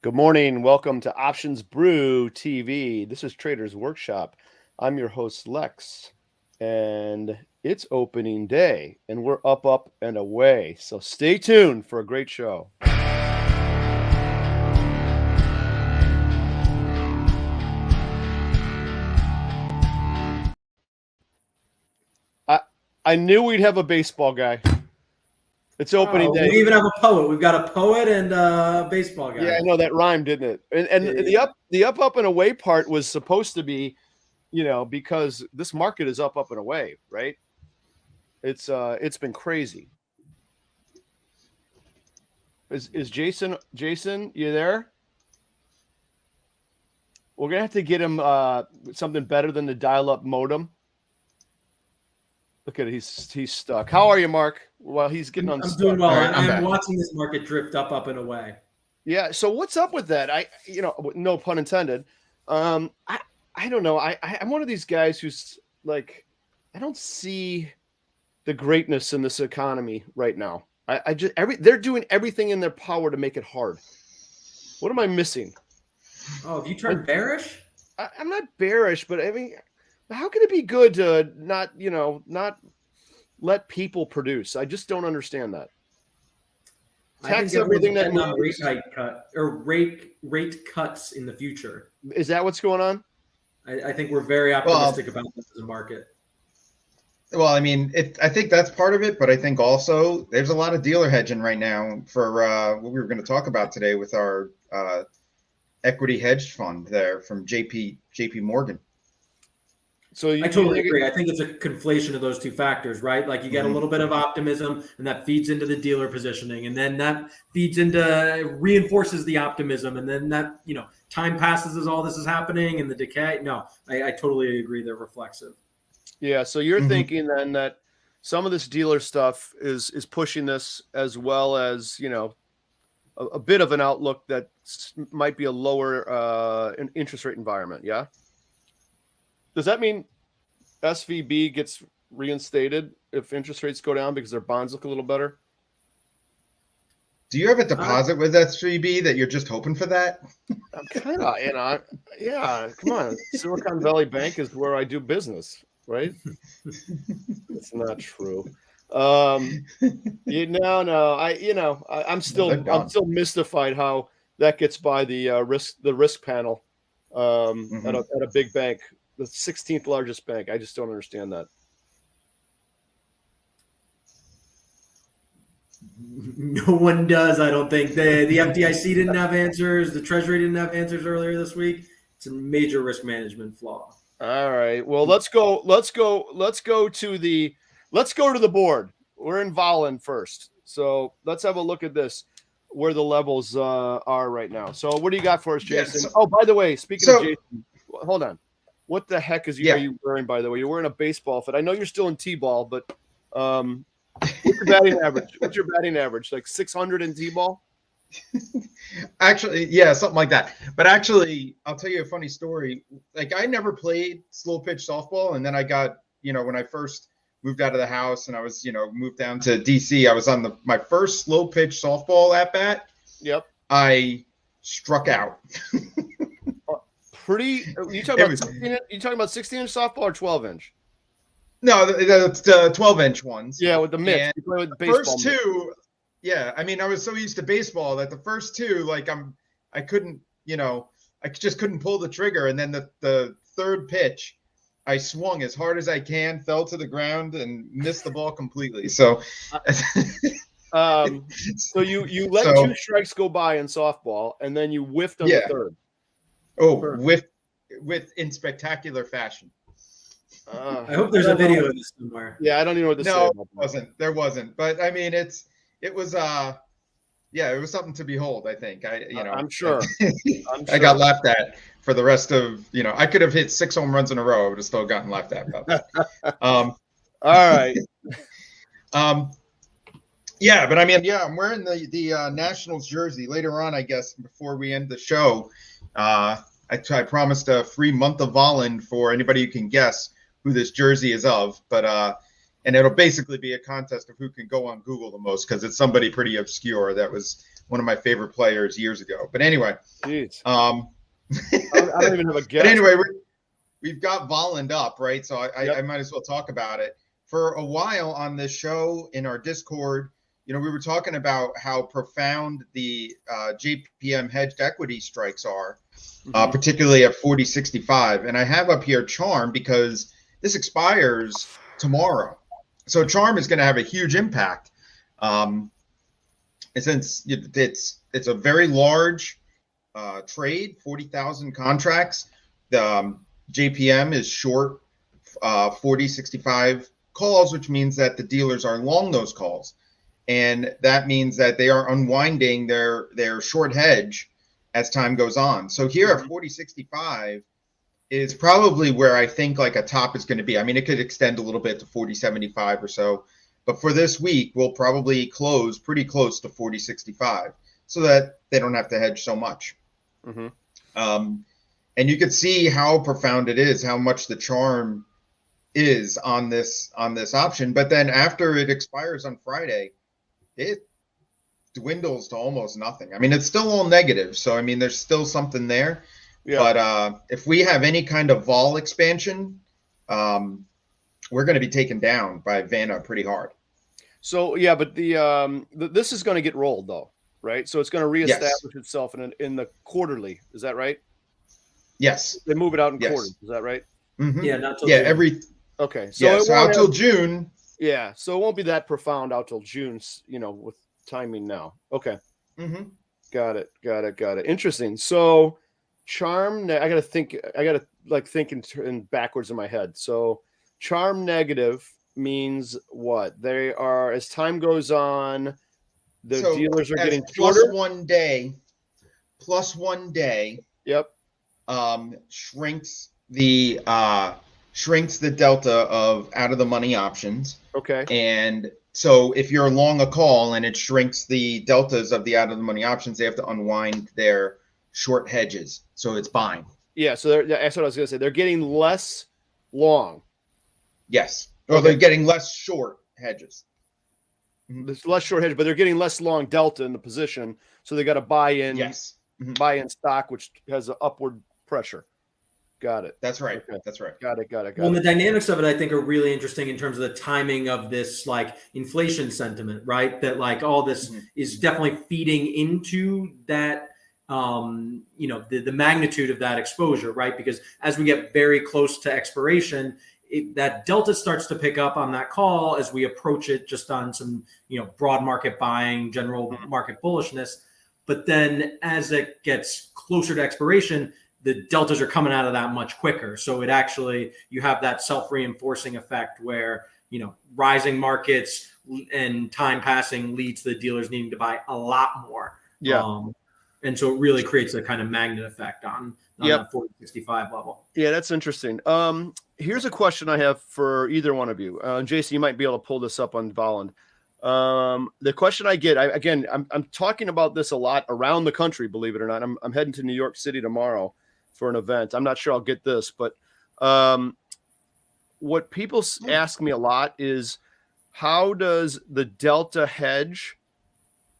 Good morning. Welcome to Options Brew TV. This is Traders Workshop. I'm your host, Lex, and it's opening day, and we're up, and away. So stay tuned for a great show. I knew we'd have a baseball guy. It's opening day. We even have a poet. We've got a poet and a baseball guy. Yeah, I know that rhymed, didn't it? And Yeah. the up, and away part was supposed to be, because this market is up, and away, right? It's been crazy. Is Jason, you there? We're gonna have to get him something better than the dial-up modem. Look at it, he's stuck. How are you, Mark? Well, he's getting unstuck. I'm doing well. Right, I'm watching this market drift up, and away. Yeah. So what's up with that? No pun intended. I don't know. I'm one of these guys who's like, I don't see the greatness in this economy right now. They're doing everything in their power to make it hard. What am I missing? Oh, have you turned bearish? I'm not bearish, but I mean, how can it be good to not let people produce? I just don't understand that. Tax everything that rate cuts in the future. Is that what's going on? I think we're very optimistic about this as a market. Well, I mean, I think that's part of it, but I think also there's a lot of dealer hedging right now for what we were going to talk about today with our equity hedge fund there from JP Morgan. So I totally agree. I think it's a conflation of those two factors, right? Like you get a little bit of optimism, and that feeds into the dealer positioning, and then that reinforces the optimism, and then that time passes as all this is happening, and the decay. No, I totally agree. They're reflexive. Yeah. So you're thinking then that some of this dealer stuff is pushing this, as well as a bit of an outlook that might be a lower interest rate environment. Yeah. Does that mean SVB gets reinstated if interest rates go down because their bonds look a little better? Do you have a deposit with SVB that you're just hoping for that? I'm kind of, yeah, come on. Silicon Valley Bank is where I do business, right? It's not true. I'm still mystified how that gets by the risk panel at a big bank. The 16th largest bank. I just don't understand that. No one does, I don't think. The FDIC didn't have answers. The Treasury didn't have answers earlier this week. It's a major risk management flaw. All right. Well, let's go to the board. We're in Volin first. So let's have a look at this, where the levels are right now. So what do you got for us, Jason? Yeah, oh, by the way, speaking of Jason, hold on. What the heck are you wearing, by the way? You're wearing a baseball fit. I know you're still in T-ball, but what's your batting average? What's your batting average? Like 600 in T-ball? Actually, yeah, something like that. But actually, I'll tell you a funny story. Like, I never played slow pitch softball, and then I got, when I first moved out of the house and I was, moved down to DC, I was on my first slow pitch softball at bat. Yep. I struck out. You talking about 16-inch softball or 12-inch? No, the 12-inch ones. Yeah, with the mitts. You play with the baseball first two, yeah. I mean, I was so used to baseball that the first two, like I couldn't, I just couldn't pull the trigger. And then the third pitch, I swung as hard as I can, fell to the ground, and missed the ball completely. So, so you let two strikes go by in softball, and then you whiffed on the third. Oh, with in spectacular fashion. I hope there's a video of this somewhere. Yeah, I don't even know what to say. No, there wasn't. But I mean, it was something to behold. I think I'm sure. I got laughed at for the rest of I could have hit 6 home runs in a row. I would have still gotten laughed at about that. All right. Yeah, but I mean, I'm wearing the Nationals jersey later on. I guess before we end the show. I promised a free month of Volin for anybody who can guess who this jersey is of, but and it'll basically be a contest of who can go on Google the most, because it's somebody pretty obscure that was one of my favorite players years ago. But anyway, Jeez. um, I don't even have a guess. but anyway, we've got Volland up, right? So Yep. I might as well talk about it. For a while on this show in our Discord, we were talking about how profound the JPM hedged equity strikes are, particularly at 40.65. And I have up here Charm because this expires tomorrow. So Charm is going to have a huge impact. Since it's a very large trade, 40,000 contracts. The JPM is short 40.65 calls, which means that the dealers are long those calls. And that means that they are unwinding their short hedge as time goes on. So here at 40.65 is probably where I think like a top is going to be. I mean, it could extend a little bit to 40.75 or so. But for this week, we'll probably close pretty close to 40.65 so that they don't have to hedge so much. And you can see how profound it is, how much the charm is on this option. But then after it expires on Friday, it dwindles to almost nothing. I mean, it's still all negative. So, I mean, there's still something there. Yeah. But if we have any kind of vol expansion, we're going to be taken down by Vanna pretty hard. So, yeah, but this is going to get rolled, though, right? So it's going to reestablish itself in the quarterly. Is that right? Yes. They move it out in quarters. Is that right? Mm-hmm. Yeah, not till June. Okay. So out till June. Yeah, so it won't be that profound out till June, with timing now. Okay. Got it. Interesting. So charm, I gotta think in backwards in my head. So charm negative means what? They are, as time goes on, the dealers are getting shorter. Plus one day. Yep. Shrinks the delta of out of the money options. Okay. And so if you're long a call and it shrinks the deltas of the out of the money options, they have to unwind their short hedges. So it's buying. Yeah. So that's what I was going to say. They're getting less long. Yes. Or they're getting less short hedges. There's less short hedge, but they're getting less long delta in the position. So they got to buy in. Yes. Buy in stock, which has an upward pressure. Got it. That's right. Okay. That's right. Got it. Well, the dynamics of it, I think, are really interesting in terms of the timing of this, like, inflation sentiment, right? That, like, all this is definitely feeding into that, the magnitude of that exposure, right? Because as we get very close to expiration, that delta starts to pick up on that call as we approach it just on some, broad market buying, general market bullishness. But then as it gets closer to expiration, the deltas are coming out of that much quicker. So it actually, you have that self-reinforcing effect where, rising markets and time passing leads to the dealers needing to buy a lot more. Yeah. And so it really creates a kind of magnet effect on that 40.65 level. Yeah, that's interesting. Here's a question I have for either one of you. Jason, you might be able to pull this up on Volland. The question I get, I'm talking about this a lot around the country, believe it or not. I'm heading to New York City tomorrow for an event. I'm not sure I'll get this, but what people ask me a lot is, how does the delta hedge,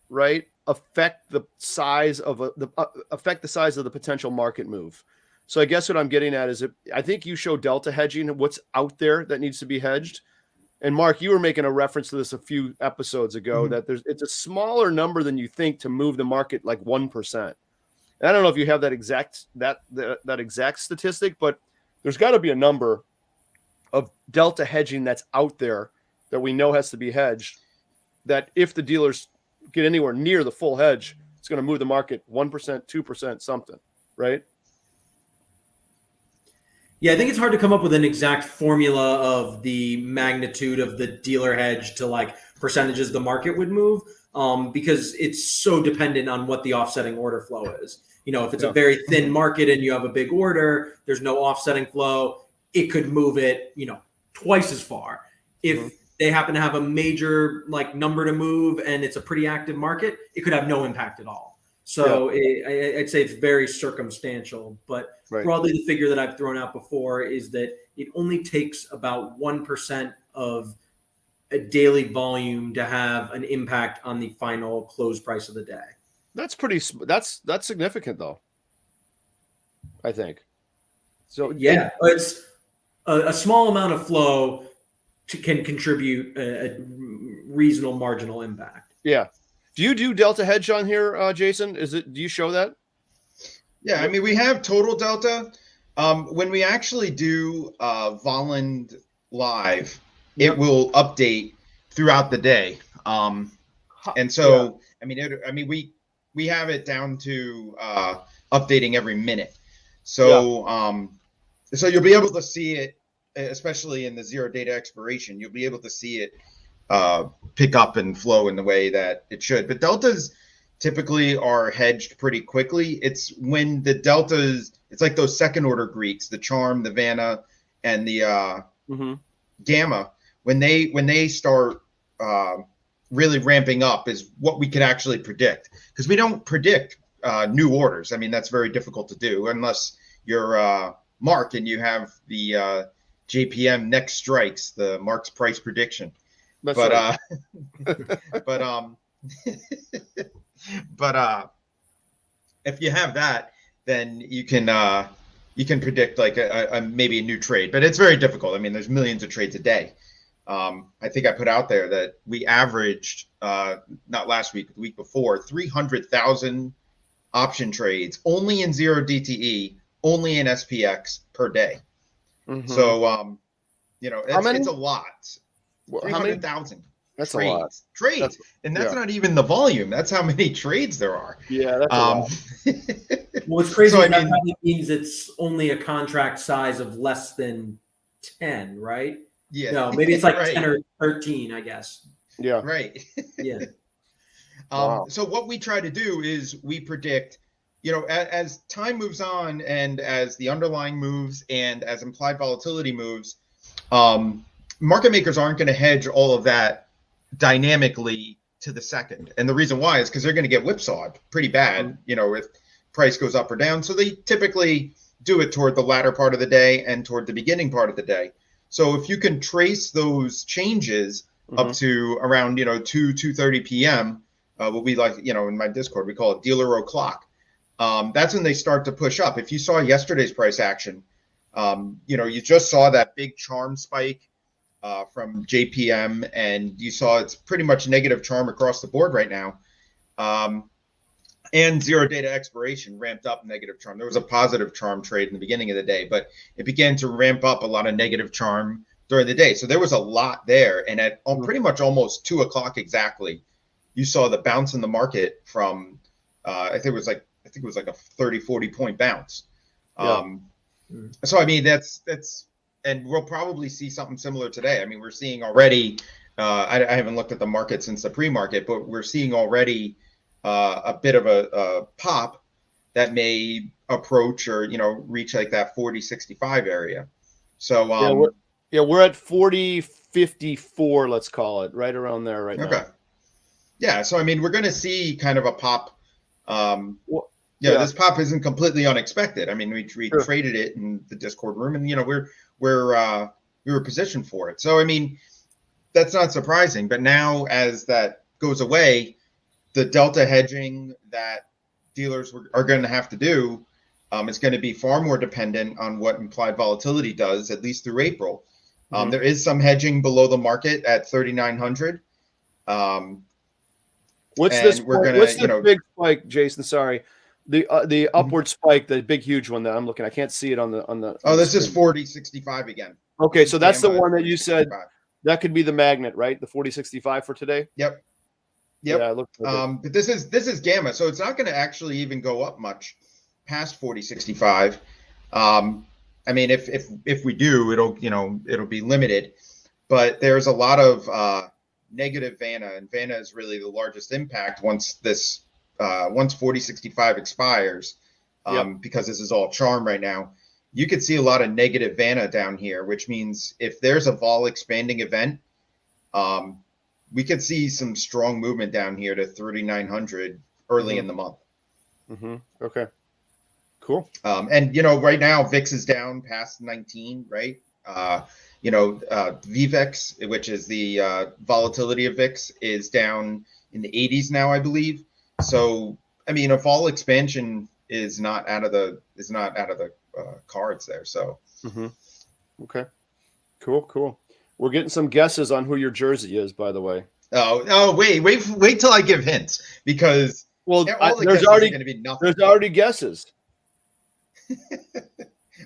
right, affect the size of the potential market move? So I guess what I'm getting at is, I think you show delta hedging, what's out there that needs to be hedged. And Mark, you were making a reference to this a few episodes ago, that it's a smaller number than you think to move the market, like 1%. And I don't know if you have that exact statistic, but there's got to be a number of delta hedging that's out there that we know has to be hedged, that if the dealers get anywhere near the full hedge, it's going to move the market 1%, 2%, something, right? Yeah, I think it's hard to come up with an exact formula of the magnitude of the dealer hedge to, like, percentages the market would move, because it's so dependent on what the offsetting order flow is. If it's a very thin market and you have a big order, there's no offsetting flow, it could move it, twice as far. If they happen to have a major, like, number to move and it's a pretty active market, it could have no impact at all. So I'd say it's very circumstantial, but broadly the figure that I've thrown out before is that it only takes about 1% of a daily volume to have an impact on the final close price of the day. That's pretty. That's significant though. I think. So Yeah, it's a small amount of flow can contribute a reasonable marginal impact. Yeah. Do you do delta hedge on here, Jason? Do you show that? Yeah, I mean, we have total delta. When we actually do Voland live, Yep. it will update throughout the day. And so, I mean, we have it down to updating every minute. So, so you'll be able to see it, especially in the zero data expiration. You'll be able to see it pick up and flow in the way that it should. But deltas typically are hedged pretty quickly. It's when the deltas, it's like those second order Greeks, the Charm, the Vanna, and the Gamma. When they start really ramping up is what we could actually predict, because we don't predict new orders. I mean, that's very difficult to do unless you're Mark and you have the JPM next strikes, the Mark's price prediction. That's but right. but if you have that, then you can predict like a maybe a new trade, but it's very difficult. I mean, there's millions of trades a day. I think I put out there that we averaged not last week, but the week before, 300,000 option trades only in 0 DTE, only in SPX per day. So it's a lot. 300,000 That's trades. a lot. Trades. That's not even the volume. That's how many trades there are. Yeah, that's a lot. What's crazy So, is that probably means it's only a contract size of less than 10, right? Yeah. No, maybe it's like Right. 10 or 13, I guess. Yeah. Right. Yeah. Wow. So what we try to do is we predict, as time moves on and as the underlying moves and as implied volatility moves, market makers aren't going to hedge all of that dynamically to the second. And the reason why is because they're going to get whipsawed pretty bad, if price goes up or down. So they typically do it toward the latter part of the day and toward the beginning part of the day. So if you can trace those changes up to around, 2:30 p.m., what we like, in my Discord, we call it dealer o'clock. That's when they start to push up. If you saw yesterday's price action, you just saw that big charm spike from JPM, and you saw it's pretty much negative charm across the board right now. And zero data expiration ramped up negative charm. There was a positive charm trade in the beginning of the day, but it began to ramp up a lot of negative charm during the day. So there was a lot there. And at pretty much almost 2 o'clock exactly, you saw the bounce in the market from, I think it was like a 30, 40 point bounce. Yeah. So, I mean, that's, and we'll probably see something similar today. I mean, we're seeing already, I haven't looked at the market since the pre-market, but we're seeing already a bit of a pop that may approach or, reach like that 40.65 area. So, we're at 40.54, let's call it, right around there right now. Okay. Yeah. So, I mean, we're going to see kind of a pop. This pop isn't completely unexpected. I mean, we traded it in the Discord room, and we were positioned for it. So I mean, that's not surprising. But now, as that goes away, the delta hedging that dealers are going to have to do is going to be far more dependent on what implied volatility does, at least through April. There is some hedging below the market at 3,900. What's this big spike, Jason? Sorry. The upward spike, the big huge one that I'm looking at. I can't see it on the. This is 40.65 again. Okay, so that's the one that you 40.65. said that could be the magnet, right? The 40.65 for today. Yep. Yeah, it looks like but this is gamma, so it's not going to actually even go up much past 40.65. I mean, if we do, it'll be limited. But there's a lot of negative Vanna, and Vanna is really the largest impact once 40.65 expires, because this is all charm right now. You could see a lot of negative Vanna down here, which means if there's a vol expanding event, we could see some strong movement down here to 3,900 early in the month. Okay, cool. And right now VIX is down past 19, right? VVEX, which is the volatility of VIX, is down in the 80s now, I believe. So I mean, a fall expansion is not out of the cards there. So Okay, cool. We're getting some guesses on who your jersey is, by the way. wait till I give hints, because Well, all the there's guesses already are going to be nothing. there's already guesses.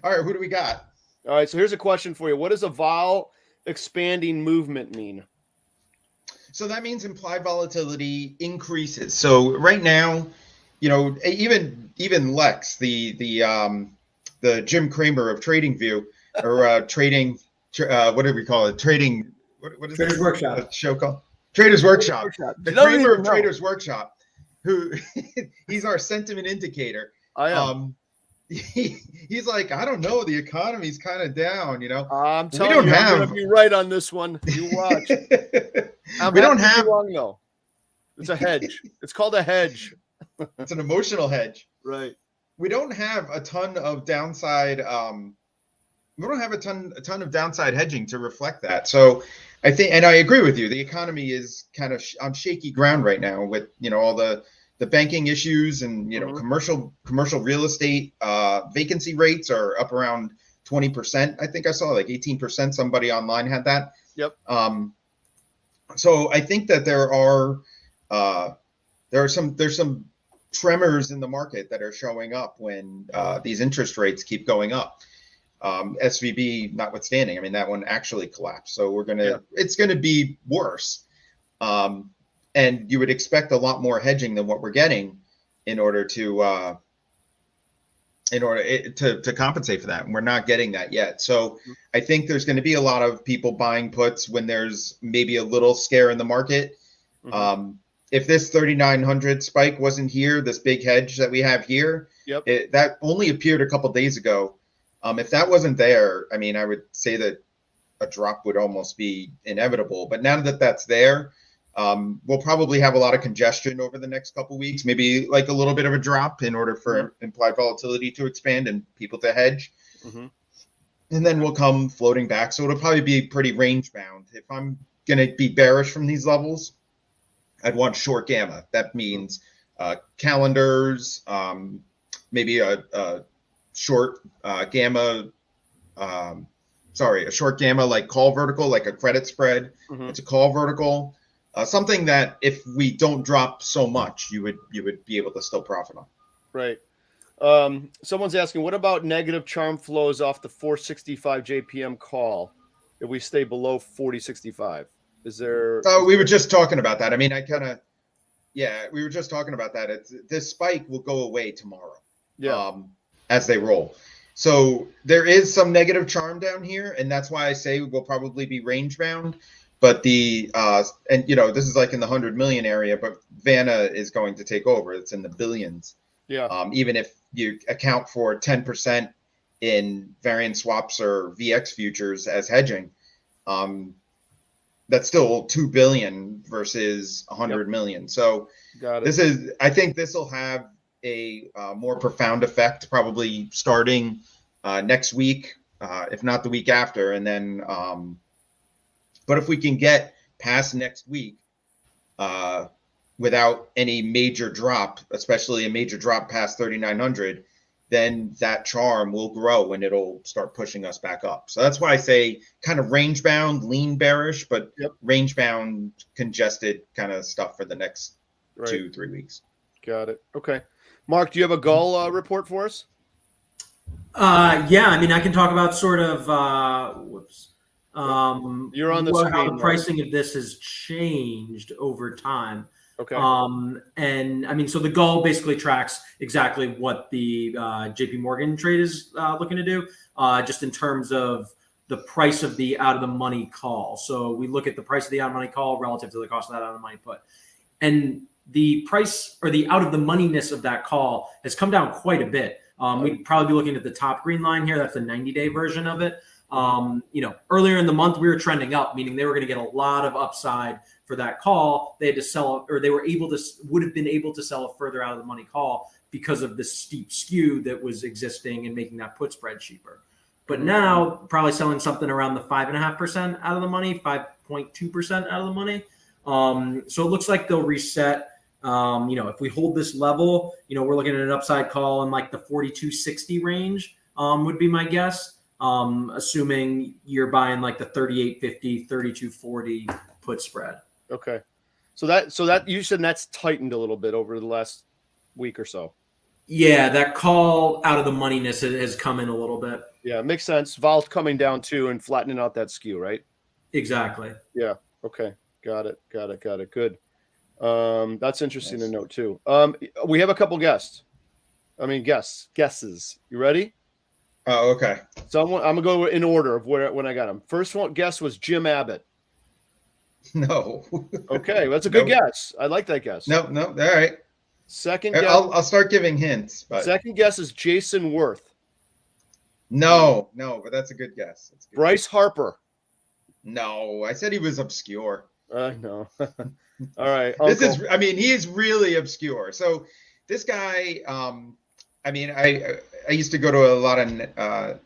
All right, who do we got? All right, so here's a question for you. What does a vol expanding movement mean? So that means implied volatility increases. So right now, even Lex, the Jim Cramer of TradingView, or what do we call it? What is Traders that Workshop. show called? Traders Workshop. The Don't Cramer even of know. Traders Workshop, who he's our sentiment indicator. I am. He's like, I don't know, the economy's kind of down, I'm we telling don't you, I'm have- going to be right on this one. You watch. We don't happy to be have- wrong, though. It's a hedge. It's called a hedge. It's an emotional hedge. Right. We don't have a ton of downside. We don't have a ton of downside hedging to reflect that. So I think, and I agree with you, the economy is kind of on shaky ground right now with all the banking issues and commercial real estate vacancy rates are up around 20%. I think I saw like 18%. Somebody online had that. Yep. So I think that there's some tremors in the market that are showing up when these interest rates keep going up. SVB notwithstanding, I mean, that one actually collapsed. So it's going to be worse. And you would expect a lot more hedging than what we're getting in order to compensate for that. And we're not getting that yet. So I think there's going to be a lot of people buying puts when there's maybe a little scare in the market. If this 3,900 spike wasn't here, this big hedge that we have here, that only appeared a couple days ago. If that wasn't there, I mean, I would say that a drop would almost be inevitable. But now that that's there, we'll probably have a lot of congestion over the next couple weeks, maybe like a little bit of a drop in order for implied volatility to expand and people to hedge. And then we'll come floating back. So it'll probably be pretty range bound. If I'm going to be bearish from these levels, I'd want short gamma. That means calendars, maybe a short gamma, a short gamma like call vertical, like a credit spread. It's a call vertical, something that if we don't drop so much, you would be able to still profit on. Right. Someone's asking, what about negative charm flows off the 465 JPM call if we stay below 4065? Is there? We were just talking about that. I mean, we were just talking about that. This spike will go away tomorrow. Yeah. As they roll. So there is some negative charm down here, and that's why I say we'll probably be range bound. But this is like in the 100 million area, but Vanna is going to take over. It's in the billions. Yeah. Even if you account for 10% in variance swaps or VX futures as hedging, that's still 2 billion versus 100 million. So I think this will have a more profound effect, probably starting next week, if not the week after. And then, but if we can get past next week without any major drop, especially a major drop past 3,900, then that charm will grow and it'll start pushing us back up. So that's why I say kind of range bound, lean bearish, but range bound, congested kind of stuff for the next 2-3 weeks. Got it. Okay. Mark, do you have a goal report for us? Yeah, I mean, I can talk about sort of you're on the screen, how the pricing of this has changed over time. Okay. And I mean, so the goal basically tracks exactly what the JP Morgan trade is looking to do, just in terms of the price of the out of the money call. So we look at the price of the out of the money call relative to the cost of that out of the money put. And the price or the out of the moneyness of that call has come down quite a bit. We'd probably be looking at the top green line here. That's the 90-day version of it. Earlier in the month, we were trending up, meaning they were going to get a lot of upside for that call. They had to sell, or they would have been able to sell a further out of the money call because of the steep skew that was existing and making that put spread cheaper. But now probably selling something around the 5.5% out of the money, 5.2% out of the money. So it looks like they'll reset If we hold this level, we're looking at an upside call in like the 42.60 range, would be my guess. Assuming you're buying like the 38.50, 32.40 put spread. Okay. So that you said that's tightened a little bit over the last week or so. Yeah, that call out of the moneyness has come in a little bit. Yeah, it makes sense. Vol's coming down too and flattening out that skew, right? Exactly. Yeah. Okay. Got it. Good. That's interesting to note too. We have a couple guesses. You ready? Oh, okay. So I'm gonna go in order of when I got them. First one guess was Jim Abbott. No. Okay, that's a good Nope. guess. I like that guess. No. All right. Second guess. I'll start giving hints. But Second guess is Jason Worth. no, but that's a good guess. That's a good Bryce Harper. No, I said he was obscure. I know. All right. He is really obscure. So this guy, I used to go to a lot of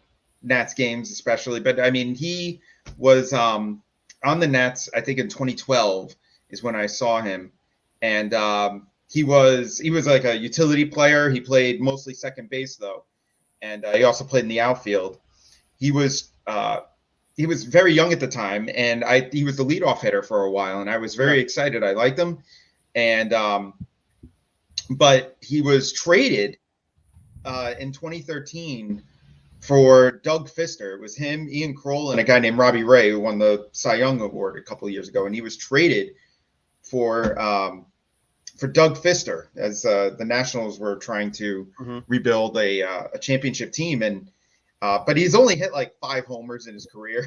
Nats games, especially, but he was on the Nats. I think in 2012 is when I saw him, and he was like a utility player. He played mostly second base though, and he also played in the outfield. He was very young at the time, and he was the leadoff hitter for a while, and I was very excited. I liked him, and but he was traded in 2013 for Doug Fister. It was him, Ian Kroll, and a guy named Robbie Ray, who won the Cy Young Award a couple of years ago, and he was traded for Doug Fister as the Nationals were trying to rebuild a championship team, and but he's only hit like 5 homers in his career.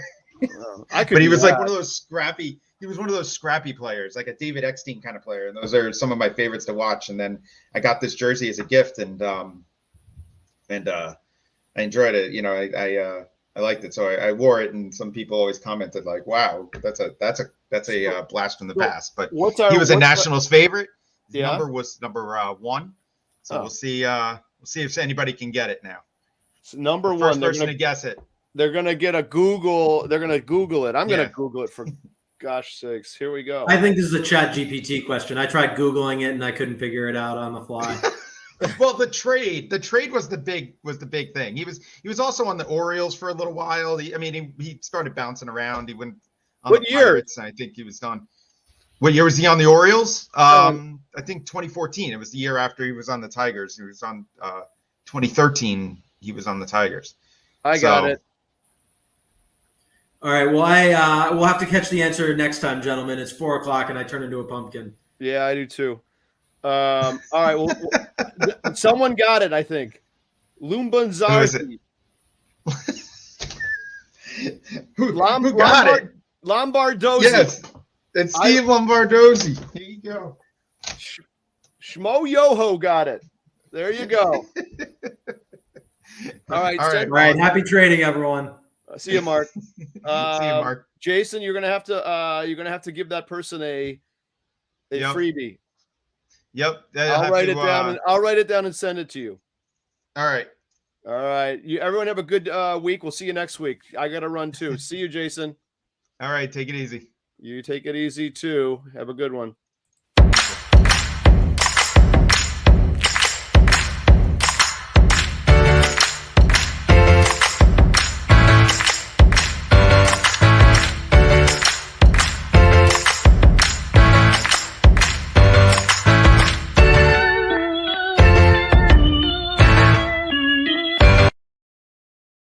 But he was like one of those scrappy. He was one of those scrappy players, like a David Eckstein kind of player, and those are some of my favorites to watch. And then I got this jersey as a gift, and I enjoyed it. I liked it, so I wore it. And some people always commented like, "Wow, that's a blast from the past." But he was a Nationals favorite. The number was number 1. So we'll see if anybody can get it now. So number the first one, person to guess it. They're gonna get a Google. They're gonna Google it. I'm gonna Google it for gosh sakes. Here we go. I think this is a Chat GPT question. I tried Googling it and I couldn't figure it out on the fly. Well, the trade was the big thing. He was also on the Orioles for a little while. He started bouncing around. He went on What the year? Pirates, and I think he was done. What year was he on the Orioles? I think 2014. It was the year after he was on the Tigers. He was on 2013. He was on the Tigers. I got it. All right. Well, we'll have to catch the answer next time, gentlemen. It's 4:00 and I turn into a pumpkin. Yeah, I do too. All right. Well, someone got it, I think. Lumbunzarzi. Who got it? Lombardozzi. Yes, it's Steve Lombardozzi. Here you go. Shmo Yoho got it. There you go. All right. All All right. Happy trading, everyone. See you, Mark. See you, Mark. Jason, you're gonna have to give that person a freebie. Yep. I'll write it down and send it to you. All right. All right. Everyone have a good week. We'll see you next week. I got to run too. See you, Jason. All right. Take it easy. You take it easy too. Have a good one.